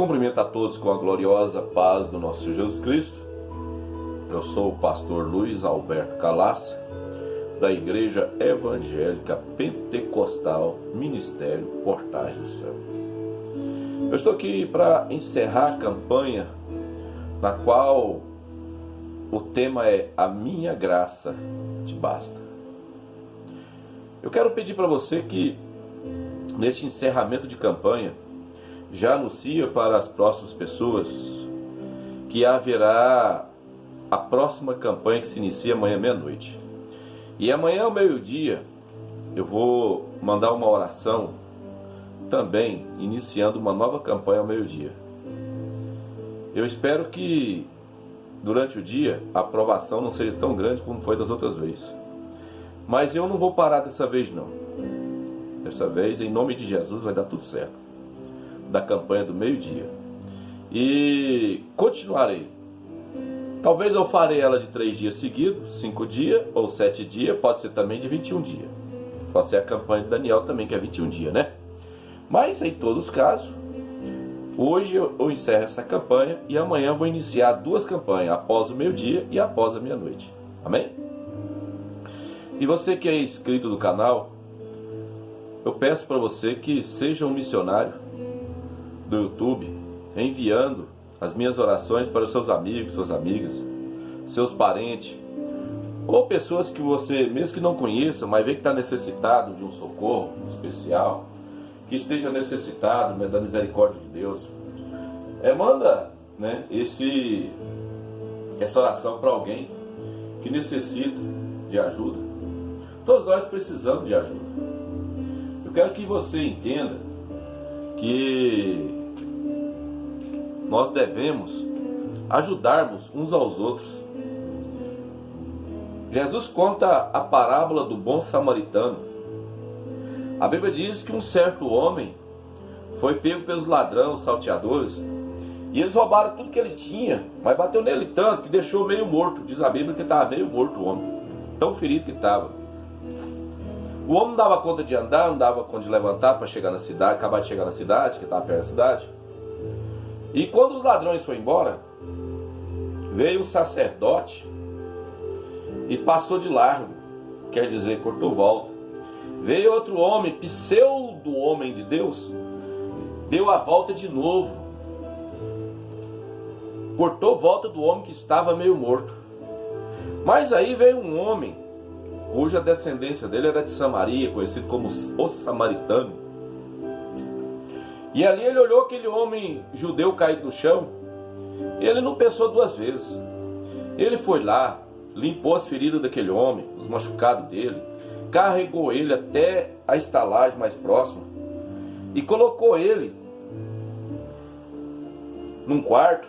cumprimento a todos com a gloriosa paz do nosso Senhor Jesus Cristo. Eu sou o pastor Luiz Alberto Calassi, da Igreja Evangélica Pentecostal Ministério Portais do Céu. Eu estou aqui para encerrar a campanha na qual o tema é A Minha Graça Te Basta. Eu quero pedir para você que, neste encerramento de campanha, já anuncia para as próximas pessoas que haverá a próxima campanha que se inicia amanhã meia-noite. E amanhã ao meio-dia eu vou mandar uma oração também iniciando uma nova campanha ao meio-dia. Eu espero que durante o dia a aprovação não seja tão grande como foi das outras vezes. Mas eu não vou parar dessa vez não. Dessa vez, em nome de Jesus, vai dar tudo certo. Da campanha do meio-dia. E continuarei. Talvez eu farei ela de 3 dias seguidos, 5 dias ou 7 dias, pode ser também de 21 dias. Pode ser a campanha de Daniel também, que é 21 dias, né? Mas, em todos os casos, hoje eu encerro essa campanha e amanhã eu vou iniciar 2 campanhas, após o meio-dia e após a meia-noite. Amém? E você que é inscrito do canal, eu peço para você que seja um missionário do YouTube, enviando as minhas orações para os seus amigos, suas amigas, seus parentes, ou pessoas que você, mesmo que não conheça, mas vê que está necessitado de um socorro especial, que esteja necessitado, né, da misericórdia de Deus. Manda, né, essa oração para alguém que necessita de ajuda. Todos nós precisamos de ajuda. Eu quero que você entenda que nós devemos ajudarmos uns aos outros. Jesus conta a parábola do bom samaritano. A Bíblia diz que um certo homem foi pego pelos ladrões, salteadores, e eles roubaram tudo que ele tinha, mas bateu nele tanto que deixou meio morto. Diz a Bíblia que estava meio morto o homem, tão ferido que estava. O homem não dava conta de andar, não dava conta de levantar para chegar na cidade, acabar de chegar na cidade, que estava perto da cidade. E quando os ladrões foram embora, veio um sacerdote e passou de largo, quer dizer, cortou volta. Veio outro homem, pseudo homem de Deus, deu a volta de novo, cortou volta do homem que estava meio morto. Mas aí veio um homem, cuja descendência dele era de Samaria, conhecido como o samaritano. E ali ele olhou aquele homem judeu caído no chão. Ele não pensou 2 vezes. Ele foi lá, limpou as feridas daquele homem, os machucados dele, carregou ele até a estalagem mais próxima e colocou ele num quarto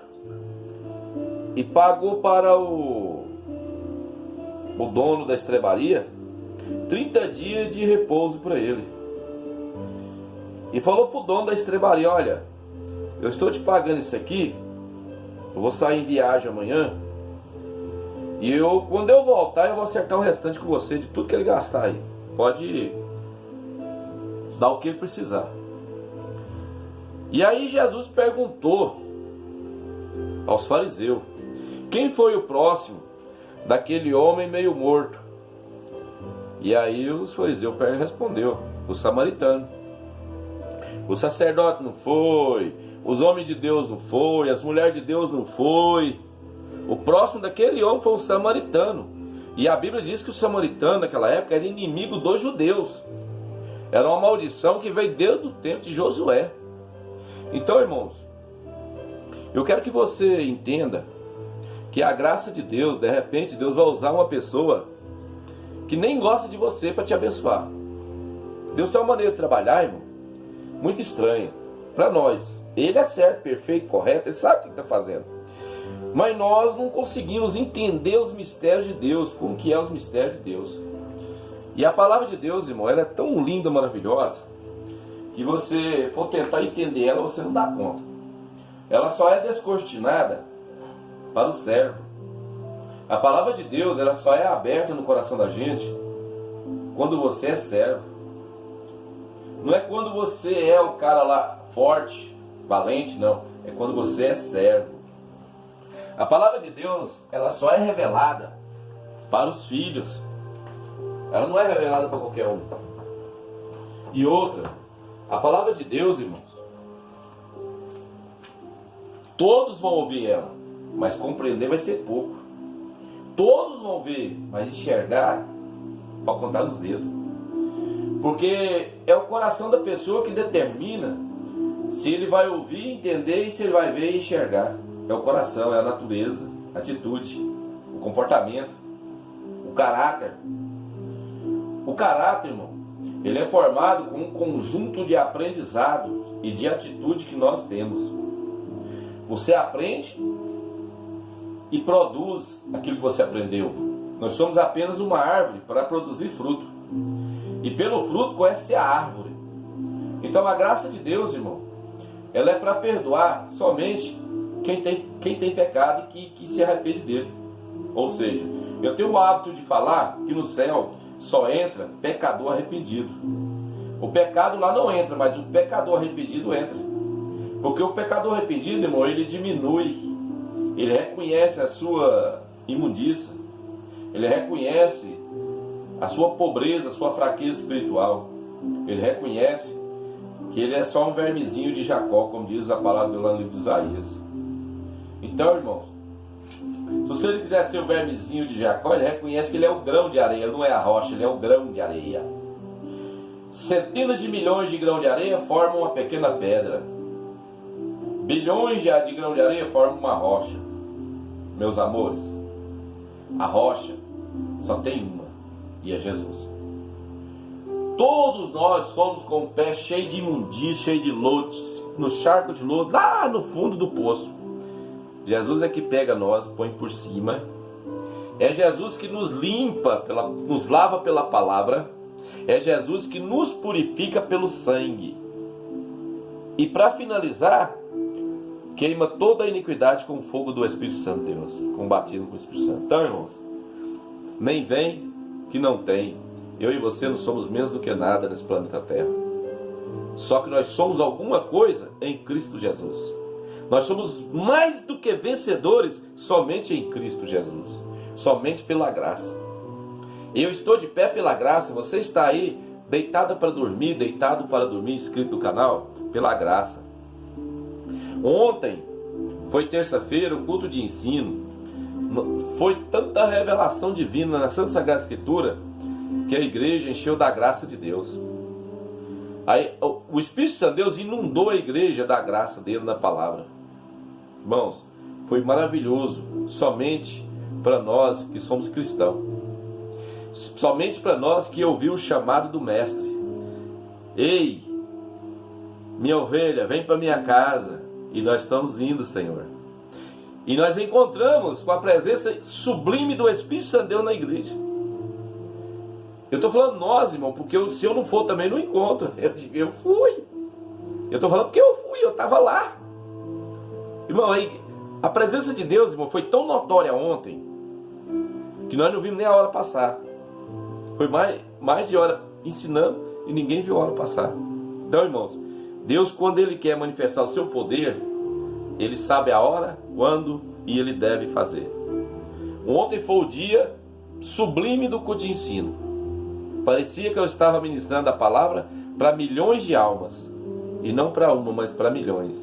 e pagou para o dono da estrebaria 30 dias de repouso para ele. E falou para o dono da estrebaria: olha, eu estou te pagando isso aqui, eu vou sair em viagem amanhã, e quando eu voltar eu vou acertar o restante com você, de tudo que ele gastar aí. Pode dar o que ele precisar. E aí Jesus perguntou aos fariseus quem foi o próximo daquele homem meio morto. E aí os fariseus respondeu: o samaritano. O sacerdote não foi, os homens de Deus não foi, as mulheres de Deus não foi. O próximo daquele homem foi um samaritano. E a Bíblia diz que o samaritano naquela época era inimigo dos judeus. Era uma maldição que veio desde o tempo de Josué. Então, irmãos, eu quero que você entenda que a graça de Deus, de repente, Deus vai usar uma pessoa que nem gosta de você para te abençoar. Deus tem uma maneira de trabalhar, irmão, muito estranha para nós. Ele é certo, perfeito, correto, ele sabe o que está fazendo. Mas nós não conseguimos entender os mistérios de Deus, como que é os mistérios de Deus. E a palavra de Deus, irmão, ela é tão linda, maravilhosa, que você for tentar entender ela, você não dá conta. Ela só é descortinada para o servo. A palavra de Deus, ela só é aberta no coração da gente quando você é servo. Não é quando você é o cara lá forte, valente, não. é quando você é servo. A palavra de Deus, ela só é revelada para os filhos. Ela não é revelada para qualquer um. E outra, a palavra de Deus, irmãos, todos vão ouvir ela, mas compreender vai ser pouco. Todos vão ver, mas enxergar para contar nos dedos. Porque é o coração da pessoa que determina se ele vai ouvir, entender e se ele vai ver e enxergar. É o coração, é a natureza, a atitude, o comportamento, o caráter. O caráter, irmão, ele é formado com um conjunto de aprendizados e de atitude que nós temos. Você aprende e produz aquilo que você aprendeu. Nós somos apenas uma árvore para produzir fruto. E pelo fruto conhece a árvore. Então a graça de Deus, irmão, ela é para perdoar somente quem tem pecado e que se arrepende dele. Ou seja, eu tenho o hábito de falar que no céu só entra pecador arrependido. O pecado lá não entra, mas o pecador arrependido entra. Porque o pecador arrependido, irmão, ele diminui, ele reconhece a sua imundícia, ele reconhece a sua pobreza, a sua fraqueza espiritual. Ele reconhece que ele é só um vermezinho de Jacó, como diz a palavra lá no livro de Isaías. Então, irmãos, se você quiser ser o vermezinho de Jacó, ele reconhece que ele é o grão de areia, ele não é a rocha, ele é o grão de areia. Centenas de milhões de grãos de areia formam uma pequena pedra. Bilhões de grãos de areia formam uma rocha. Meus amores, a rocha só tem uma, e é Jesus. Todos nós somos com o pé cheio de imundícia, cheio de lodo, no charco de lodo, lá no fundo do poço. Jesus é que pega nós, põe por cima. É Jesus que nos limpa, nos lava pela palavra. É Jesus que nos purifica pelo sangue. E para finalizar, queima toda a iniquidade com o fogo do Espírito Santo de Deus, combatido com o Espírito Santo. Então, irmãos, nem vem que não tem. Eu e você não somos menos do que nada nesse planeta Terra. Só que nós somos alguma coisa em Cristo Jesus. Nós somos mais do que vencedores somente em Cristo Jesus. Somente pela graça. Eu estou de pé pela graça. Você está aí deitado para dormir, inscrito no canal, pela graça. Ontem foi terça-feira, o culto de ensino. Foi tanta revelação divina na Santa Sagrada Escritura que a igreja encheu da graça de Deus. Aí, o Espírito Santo de Deus inundou a igreja da graça dele na palavra. Irmãos, foi maravilhoso, somente para nós que somos cristãos. Somente para nós que ouviu o chamado do Mestre. Ei, minha ovelha, vem para minha casa. E nós estamos indo, Senhor. E nós encontramos com a presença sublime do Espírito Santo de Deus na igreja. Eu estou falando nós, irmão, porque se eu não for também não encontro. Eu fui. Eu estou falando porque eu fui, eu estava lá. Irmão, aí, a presença de Deus, irmão, foi tão notória ontem que nós não vimos nem a hora passar. Foi mais de hora ensinando e ninguém viu a hora passar. Então, irmãos, Deus, quando Ele quer manifestar o seu poder, Ele sabe a hora, quando e Ele deve fazer. Ontem foi o dia sublime do culto de ensino. Parecia que eu estava ministrando a palavra para milhões de almas. E não para uma, mas para milhões.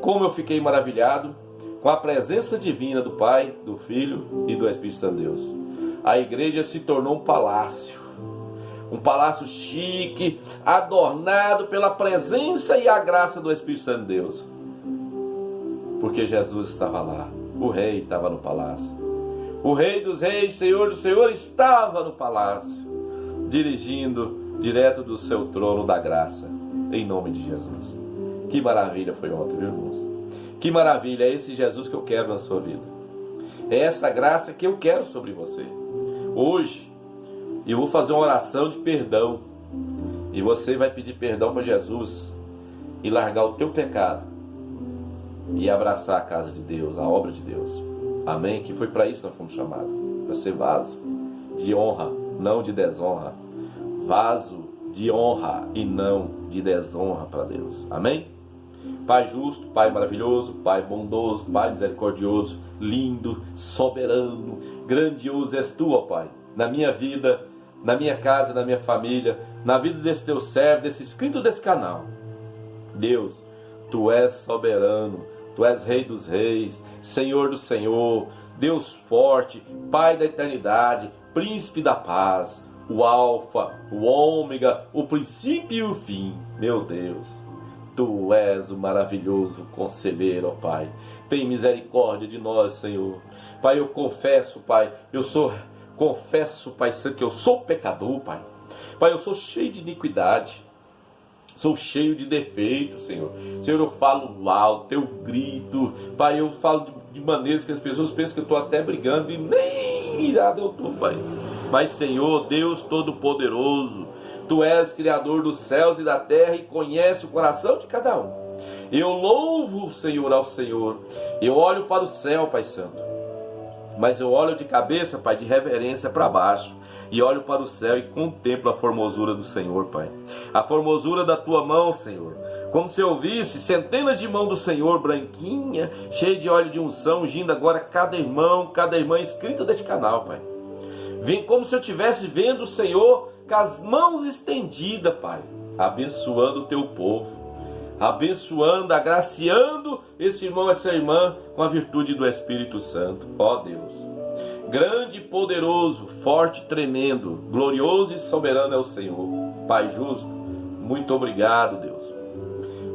Como eu fiquei maravilhado com a presença divina do Pai, do Filho e do Espírito Santo de Deus. A igreja se tornou um palácio. Um palácio chique, adornado pela presença e a graça do Espírito Santo de Deus. Porque Jesus estava lá. O rei estava no palácio. O Rei dos Reis, Senhor do Senhor, estava no palácio, dirigindo direto do seu trono da graça, em nome de Jesus. Que maravilha foi ontem, meus irmãos. Que maravilha, é esse Jesus que eu quero na sua vida. É essa graça que eu quero sobre você. Hoje, eu vou fazer uma oração de perdão. E você vai pedir perdão para Jesus e largar o teu pecado e abraçar a casa de Deus, a obra de Deus. Amém? Que foi para isso que nós fomos chamados. Para ser vaso de honra, não de desonra. Vaso de honra e não de desonra para Deus. Amém? Pai justo, Pai maravilhoso, Pai bondoso, Pai misericordioso, lindo, soberano, grandioso és Tu, ó Pai, na minha vida, na minha casa, na minha família, na vida desse Teu servo, desse inscrito desse canal. Deus, Tu és soberano, Tu és Rei dos reis, Senhor do Senhor, Deus forte, Pai da eternidade, Príncipe da paz, o Alfa, o Ômega, o princípio e o fim. Meu Deus, Tu és o maravilhoso conselheiro, ó Pai. Tem misericórdia de nós, Senhor. Pai, eu confesso, Pai, confesso, Pai Santo, que eu sou pecador, Pai. Pai, eu sou cheio de iniquidade. Sou cheio de defeitos, Senhor. Senhor, eu falo alto, eu grito. Pai, eu falo de maneiras que as pessoas pensam que eu estou até brigando e nem irado eu estou, Pai. Mas, Senhor, Deus Todo-Poderoso, Tu és Criador dos céus e da terra e conhece o coração de cada um. Eu louvo, Senhor, ao Senhor. Eu olho para o céu, Pai Santo. Mas eu olho de cabeça, Pai, de reverência para baixo. E olho para o céu e contemplo a formosura do Senhor, Pai. A formosura da Tua mão, Senhor. Como se eu visse centenas de mãos do Senhor, branquinha, cheia de óleo de unção, ungindo agora cada irmão, cada irmã inscrita deste canal, Pai. Vem como se eu estivesse vendo o Senhor com as mãos estendidas, Pai, abençoando o Teu povo, abençoando, agraciando esse irmão, essa irmã, com a virtude do Espírito Santo. Ó Deus, grande, poderoso, forte, tremendo, glorioso e soberano é o Senhor. Pai justo, muito obrigado, Deus.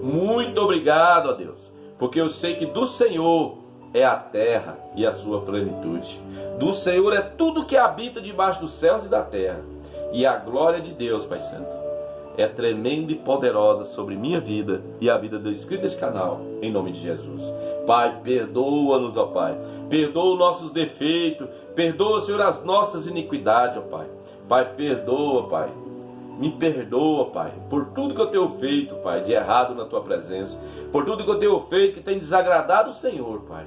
Muito obrigado, ó Deus, porque eu sei que do Senhor é a terra e a sua plenitude. Do Senhor é tudo que habita debaixo dos céus e da terra. E a glória de Deus, Pai Santo, é tremenda e poderosa sobre minha vida e a vida do inscrito desse canal, em nome de Jesus. Pai, perdoa-nos, ó Pai. Perdoa os nossos defeitos. Perdoa, Senhor, as nossas iniquidades, ó Pai. Pai, perdoa, Pai. Me perdoa, Pai, por tudo que eu tenho feito, Pai, de errado na Tua presença. Por tudo que eu tenho feito que tem desagradado o Senhor, Pai.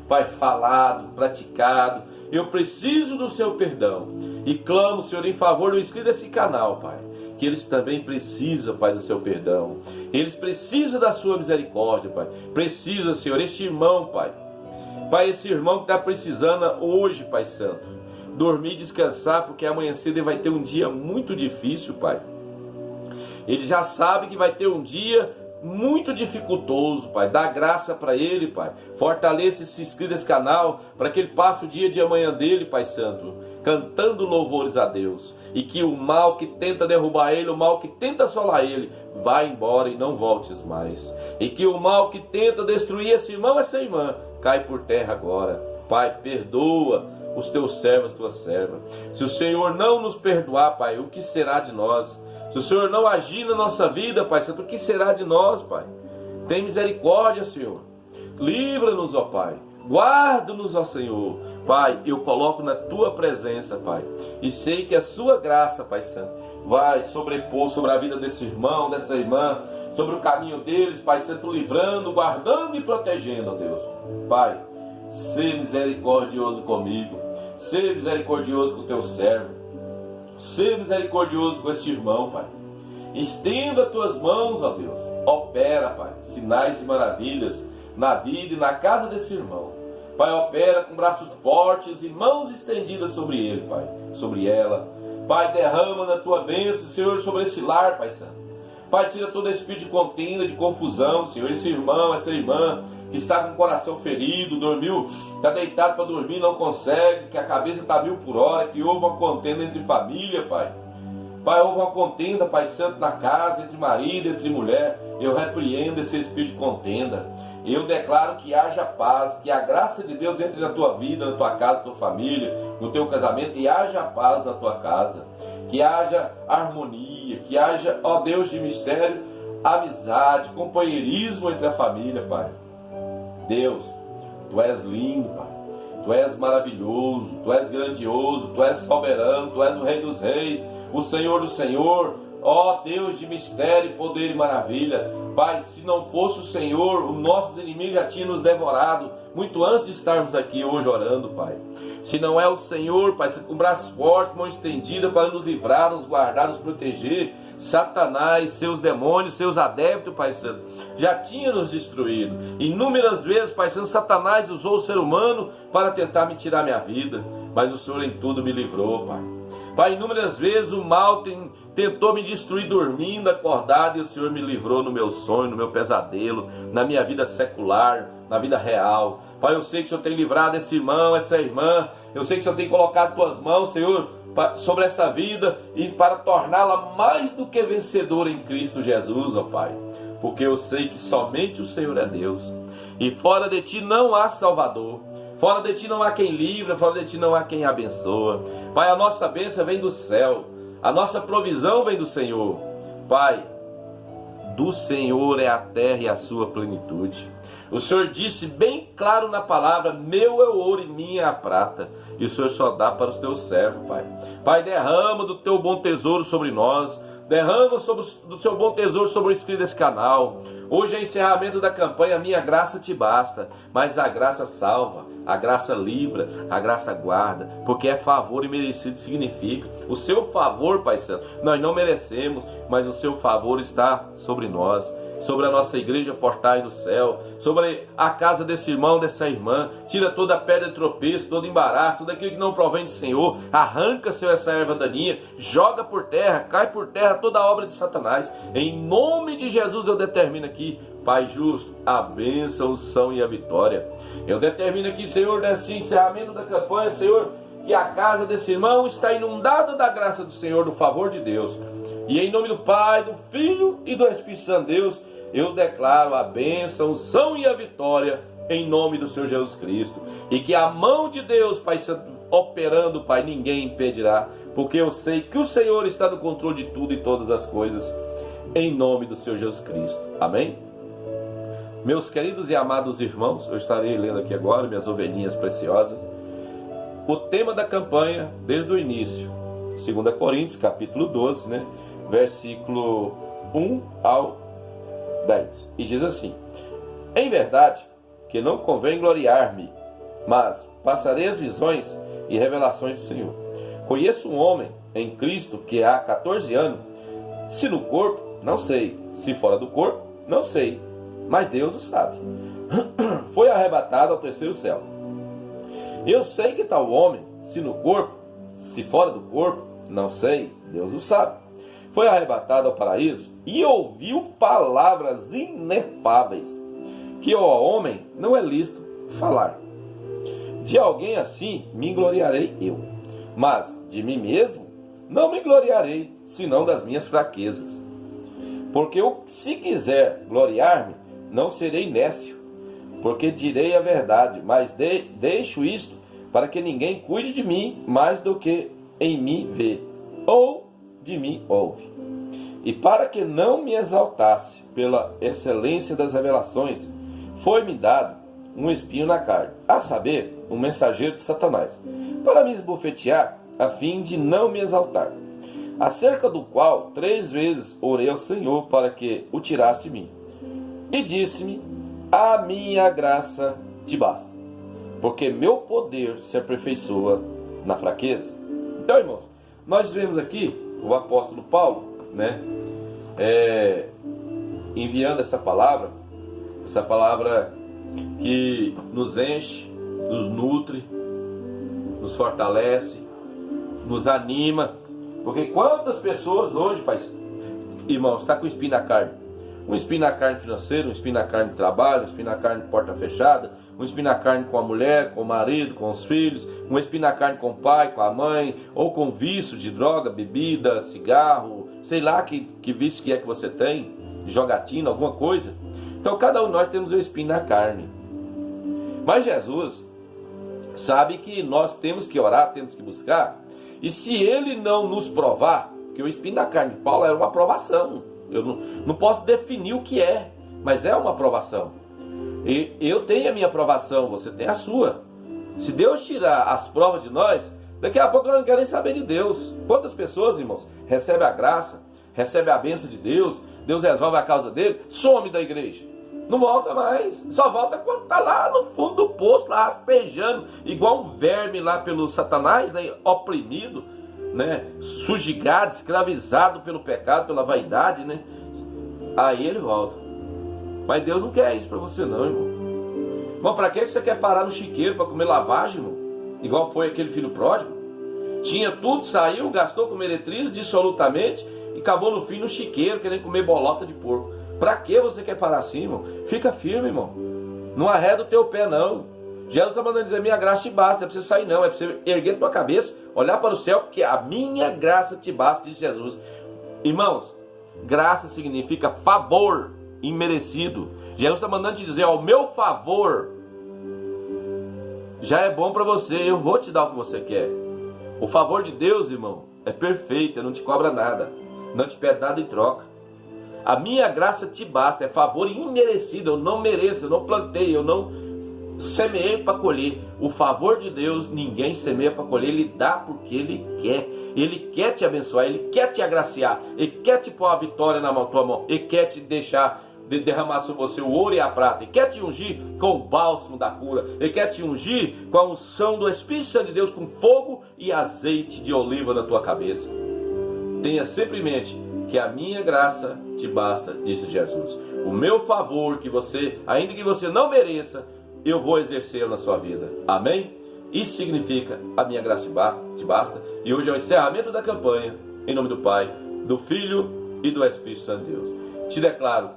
Pai, falado, praticado. Eu preciso do Seu perdão. E clamo, Senhor, em favor do inscrito desse canal, Pai. Que eles também precisam, Pai, do Seu perdão. Eles precisam da Sua misericórdia, Pai. Precisa, Senhor, este irmão, Pai. Pai, esse irmão que está precisando hoje, Pai Santo, dormir e descansar, porque amanhã cedo ele vai ter um dia muito difícil, Pai. Ele já sabe que vai ter um dia muito dificultoso, Pai. Dá graça para ele, Pai. Fortaleça esse inscrito desse canal, para que ele passe o dia de amanhã dele, Pai Santo, cantando louvores a Deus. E que o mal que tenta derrubar ele, o mal que tenta assolar ele, vá embora e não voltes mais. E que o mal que tenta destruir esse irmão, essa irmã, cai por terra agora. Pai, perdoa os Teus servos, as Tuas servas. Se o Senhor não nos perdoar, Pai, o que será de nós? Se o Senhor não agir na nossa vida, Pai Santo, o que será de nós, Pai? Tem misericórdia, Senhor. Livra-nos, ó Pai. Guarda-nos, ó Senhor. Pai, eu coloco na Tua presença, Pai. E sei que a Sua graça, Pai Santo, vai sobrepor sobre a vida desse irmão, dessa irmã, sobre o caminho deles, Pai Santo, livrando, guardando e protegendo, ó Deus. Pai, sê misericordioso comigo. Sê misericordioso com o Teu servo. Sê misericordioso com este irmão, Pai. Estenda as Tuas mãos, ó Deus. Opera, Pai, sinais e maravilhas na vida e na casa desse irmão. Pai, opera com braços fortes e mãos estendidas sobre ele, Pai, sobre ela. Pai, derrama na Tua bênção, Senhor, sobre esse lar, Pai Santo. Pai, tira todo espírito de contenda, de confusão, Senhor. Esse irmão, essa irmã que está com o coração ferido, dormiu, está deitado para dormir, não consegue, que a cabeça está 1000 por hora, que houve uma contenda entre família, Pai. Pai, houve uma contenda, Pai Santo, na casa, entre marido, entre mulher. Eu repreendo esse espírito de contenda. Eu declaro que haja paz, que a graça de Deus entre na tua vida, na tua casa, na tua família, no teu casamento, e haja paz na tua casa. Que haja harmonia, que haja, ó Deus de mistério, amizade, companheirismo entre a família, Pai. Deus, Tu és lindo, Pai. Tu és maravilhoso, Tu és grandioso, Tu és soberano, Tu és o Rei dos reis, o Senhor do Senhor, ó Deus de mistério, poder e maravilha. Pai, se não fosse o Senhor, os nossos inimigos já tinham nos devorado, muito antes de estarmos aqui hoje orando, Pai. Se não é o Senhor, Pai, com braços fortes, mão estendida para nos livrar, nos guardar, nos proteger, Satanás, seus demônios, seus adeptos, Pai Santo, já tinham nos destruído. Inúmeras vezes, Pai Santo, Satanás usou o ser humano para tentar me tirar minha vida, mas o Senhor em tudo me livrou, Pai. Pai, inúmeras vezes o mal tentou me destruir dormindo, acordado, e o Senhor me livrou no meu sonho, no meu pesadelo, na minha vida secular, na vida real. Pai, eu sei que o Senhor tem livrado esse irmão, essa irmã, eu sei que o Senhor tem colocado tuas mãos, Senhor, sobre essa vida e para torná-la mais do que vencedora em Cristo Jesus, ó Pai. Porque eu sei que somente o Senhor é Deus. E fora de Ti não há Salvador. Fora de Ti não há quem livra, fora de Ti não há quem abençoa. Pai, a nossa bênção vem do céu. A nossa provisão vem do Senhor. Pai, do Senhor é a terra e a sua plenitude. O Senhor disse bem claro na palavra: meu é o ouro e minha é a prata. E o Senhor só dá para os teus servos, Pai. Pai, derrama do teu bom tesouro sobre nós. Derrama do seu bom tesouro sobre o inscrito desse canal. Hoje é encerramento da campanha Minha Graça Te Basta. Mas a graça salva, a graça livra, a graça guarda. Porque é favor e merecido significa. O seu favor, Pai Santo, nós não merecemos, mas o seu favor está sobre nós. Sobre a nossa igreja Portais do Céu, sobre a casa desse irmão, dessa irmã. Tira toda a pedra de tropeço, todo embaraço, tudo aquilo que não provém do Senhor. Arranca, Senhor, essa erva daninha, joga por terra, cai por terra toda a obra de Satanás. Em nome de Jesus eu determino aqui, Pai justo, a bênção, a unção e a vitória. Eu determino aqui, Senhor, nesse encerramento da campanha, Senhor, que a casa desse irmão está inundada da graça do Senhor, do favor de Deus. E em nome do Pai, do Filho e do Espírito Santo de Deus, eu declaro a bênção, a unção e a vitória em nome do Senhor Jesus Cristo. E que a mão de Deus, Pai Santo, operando, Pai, ninguém impedirá. Porque eu sei que o Senhor está no controle de tudo e todas as coisas. Em nome do Senhor Jesus Cristo. Amém? Meus queridos e amados irmãos, eu estarei lendo aqui agora, minhas ovelhinhas preciosas, o tema da campanha desde o início. 2 Coríntios, capítulo 12, né? Versículo 1 ao 10. E diz assim: em verdade que não convém gloriar-me, mas passarei as visões e revelações do Senhor. Conheço um homem em Cristo que há 14 anos, se no corpo, não sei, se fora do corpo, não sei, mas Deus o sabe. Foi arrebatado ao terceiro céu. Eu sei que tal homem, se no corpo, se fora do corpo, não sei, Deus o sabe. Foi arrebatado ao paraíso e ouviu palavras inefáveis, que ao homem não é lícito falar. De alguém assim me gloriarei eu, mas de mim mesmo não me gloriarei, senão das minhas fraquezas. Porque eu, se quiser gloriar-me, não serei nécio, porque direi a verdade, mas deixo isto para que ninguém cuide de mim mais do que em mim vê, ou de mim ouve. E para que não me exaltasse pela excelência das revelações, foi-me dado um espinho na carne, a saber, um mensageiro de Satanás, para me esbofetear, a fim de não me exaltar. Acerca do qual 3 vezes orei ao Senhor para que o tirasse de mim. E disse-me: a minha graça te basta, porque meu poder se aperfeiçoa na fraqueza. Então, irmãos, nós vemos aqui o apóstolo Paulo, né, enviando essa palavra que nos enche, nos nutre, nos fortalece, nos anima. Porque quantas pessoas hoje, pai, irmãos, está com espinho na carne? Um espinho na carne financeira, um espinho na carne de trabalho, um espinho na carne de porta fechada, um espinho na carne com a mulher, com o marido, com os filhos, um espinho na carne com o pai, com a mãe, ou com vício de droga, bebida, cigarro, sei lá que vício que é que você tem, jogatina, alguma coisa. Então cada um de nós temos um espinho na carne. Mas Jesus sabe que nós temos que orar, temos que buscar, e se Ele não nos provar, porque o espinho na carne de Paulo era uma provação, eu não posso definir o que é, mas é uma provação. E eu tenho a minha provação, você tem a sua. Se Deus tirar as provas de nós, daqui a pouco nós não queremos nem saber de Deus. Quantas pessoas, irmãos, recebem a graça, recebem a bênção de Deus, Deus resolve a causa dele, some da igreja, não volta mais, só volta quando está lá no fundo do poço, lá raspejando, igual um verme lá pelo Satanás, né, oprimido, né, sujigado, escravizado pelo pecado, pela vaidade, né? Aí ele volta. Mas Deus não quer isso para você não, irmão. Irmão, para que você quer parar no chiqueiro para comer lavagem, irmão? Igual foi aquele filho pródigo? Tinha tudo, saiu, gastou com meretriz dissolutamente e acabou no fim no chiqueiro, querendo comer bolota de porco. Para que você quer parar assim, irmão? Fica firme, irmão. Não arreda o teu pé, não. Jesus está mandando dizer, minha graça te basta, não é para você sair não, é para você erguer a tua cabeça, olhar para o céu, porque a minha graça te basta, diz Jesus. Irmãos, graça significa favor imerecido. Jesus está mandando te dizer, ó, o meu favor já é bom para você, eu vou te dar o que você quer. O favor de Deus, irmão, é perfeito, não te cobra nada, não te pede nada em troca. A minha graça te basta, é favor imerecido, eu não mereço, eu não plantei, eu não semeei para colher. O favor de Deus, ninguém semeia para colher, Ele dá porque Ele quer. Ele quer te abençoar, Ele quer te agraciar, Ele quer te pôr a vitória na tua mão, Ele quer te deixar derramar sobre você o ouro e a prata, Ele quer te ungir com o bálsamo da cura, Ele quer te ungir com a unção do Espírito Santo de Deus, com fogo e azeite de oliva na tua cabeça. Tenha sempre em mente que a minha graça te basta, disse Jesus. O meu favor, que você, ainda que você não mereça, eu vou exercer na sua vida. Amém? Isso significa a minha graça te basta. E hoje é o encerramento da campanha, em nome do Pai, do Filho e do Espírito Santo de Deus. Te declaro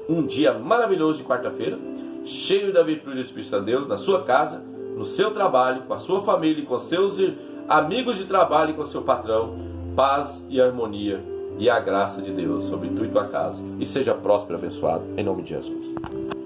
um dia maravilhoso de quarta-feira, cheio da virtude do Espírito Santo de Deus, na sua casa, no seu trabalho, com a sua família, com seus amigos de trabalho e com seu patrão. Paz e harmonia e a graça de Deus sobre tu e tua casa. E seja próspero e abençoado, em nome de Jesus.